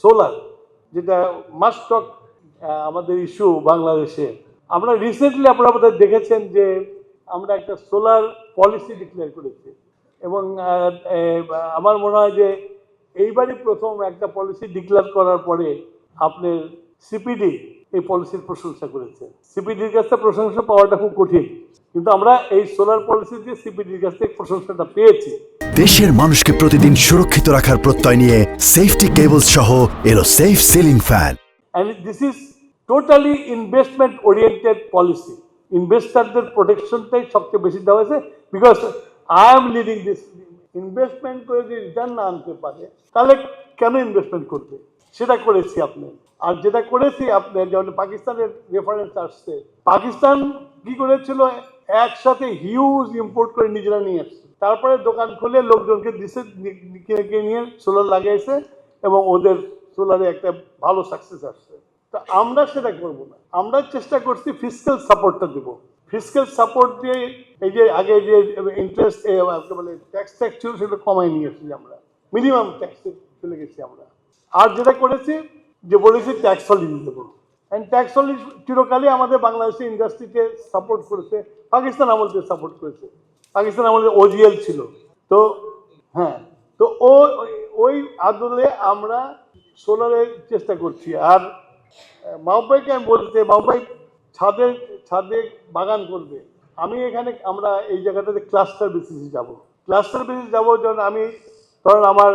Solar, যেটা must টক আমাদের issue বাংলাদেশে। আমরা রিসেন্টলি আপনারা বোধহয় দেখেছেন যে আমরা একটা সোলার পলিসি ডিক্লেয়ার করেছি, এবং আমার মনে হয় যে এইবারই প্রথম একটা পলিসি ডিক্লেয়ার করার পরে আপনার সিপিডি এই পলিসির প্রশংসা করেছে। সিপিডির কাছ থেকে প্রশংসা পাওয়াটা খুব কঠিন, কিন্তু আমরা এই সোলার পলিসি দিয়ে সিপিডির কাছ থেকে প্রশংসাটা পেয়েছি। দেশের মানুষকে প্রতিদিন সুরক্ষিত রাখার প্রত্যয় নিয়ে সেফটি কেবলস সহ এলো safe ceiling fan. And this is totally investment oriented policy. ইনভেস্টারদের প্রোটেকশনটাই সবচেয়ে বেশি দেওয়া হয়েছে, because I am leading this. Investment করে যদি রিটার্ন না আনতে পারে তাহলে কেন ইনভেস্টমেন্ট করবে, সেটা করেছি আপনি। আর যেটা করেছি আপনি, যেমন পাকিস্তানের রেফারেন্স আসছে, পাকিস্তান কি করেছিল, একসাথে হিউজ ইম্পোর্ট করে নিজেরা নিয়ে আসছে, তারপরে দোকান খুলে লোকজনকে দিছে, নিয়ে সোলার লাগাইছে, এবং ওদের সোলারে একটা ভালো সাকসেস আসছে। তো আমরা সেটা করব না, আমরা চেষ্টা করছি ফিসক্যাল সাপোর্টটা দেবো। ফিসক্যাল সাপোর্ট দিয়ে এই যে আগে যে ইন্টারেস্ট বলে ট্যাক্স ছিল সেটা কমাই নিয়ে এসেছি আমরা, মিনিমাম ট্যাক্সে চলে গেছি আমরা। আর যেটা করেছি যে বলেছি ট্যাক্স হলিডে দেবো, অ্যান্ড ট্যাক্স হলিডে চিরকালই আমাদের বাংলাদেশের ইন্ডাস্ট্রিকে সাপোর্ট করেছে, পাকিস্তান আমলকে সাপোর্ট করেছে। পাকিস্তান আমলে ওজিএল ছিল, তো হ্যাঁ, তো ওই আদলে আমরা সোলারের চেষ্টা করছি। আর মাহবুবভাইকে আমি বলতে, মাহবুবভাই ছাদে বাগান করবে, আমি এখানে আমরা এই জায়গাটাতে ক্লাস্টার বেসিসে যাব। যেমন আমি ধরুন আমার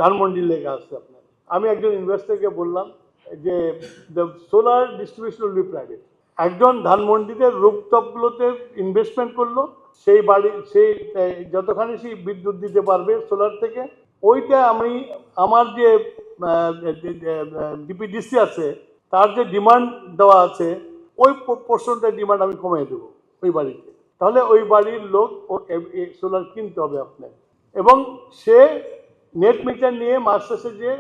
ধানমন্ডির লেখা আছে আপনার, আমি একজন ইনভেস্টরকে বললাম যে the solar distribution will be private. একজন ধানমন্ডিতে রুফটপগুলোতে ইনভেস্টমেন্ট করলো, সেই যতখানি সেই বিদ্যুৎ দিতে পারবে সোলার থেকে, ওইটা আমি আমার যে ডিপিডিসি আছে তার যে ডিমান্ড দেওয়া আছে ওই পোর্শনটার ডিমান্ড আমি কমিয়ে দেবো ওই বাড়িতে। তাহলে ওই বাড়ির লোক সোলার কিনতে হবে আপনার, এবং সে নেট মিটার নিয়ে মাস শেষে যে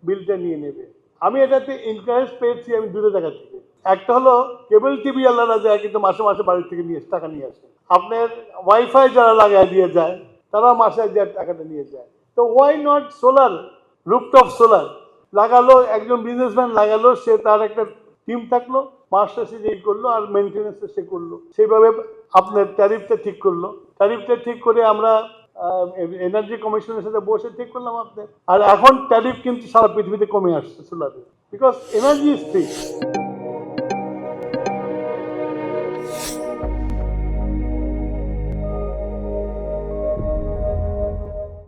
বিলটা নিয়ে নেবে। আমি এটাতে ইনকারেজ পেয়েছি আমি দুটো জায়গা থেকে। একটা হলো কেবল টিভি আলাদা যায়, কিন্তু মাসে মাসে বাড়ি থেকে টাকা নিয়ে আসে। আপনার ওয়াইফাই যারা লাগায় দিয়ে যায় তারা মাসে যে টাকাটা নিয়ে যায়। তো why not solar, rooftop solar লাগালো, একজন বিজনেসম্যান লাগালো, সে তার একটা টিম থাকলো, মাস শেষে যেই করলো আর মেনটেন্যান্স সে করলো, সেইভাবে আপনার ট্যারিফটা ঠিক করলো। ট্যারিফটা ঠিক করে আমরা এনার্জি কমিশনের সাথে বসে ঠিক করলাম আপনার। আর এখন ট্যারিফ কিন্তু সারা পৃথিবীতে কমে আসছে সোলারে, বিকজ এনার্জি ইজ ফ্রি।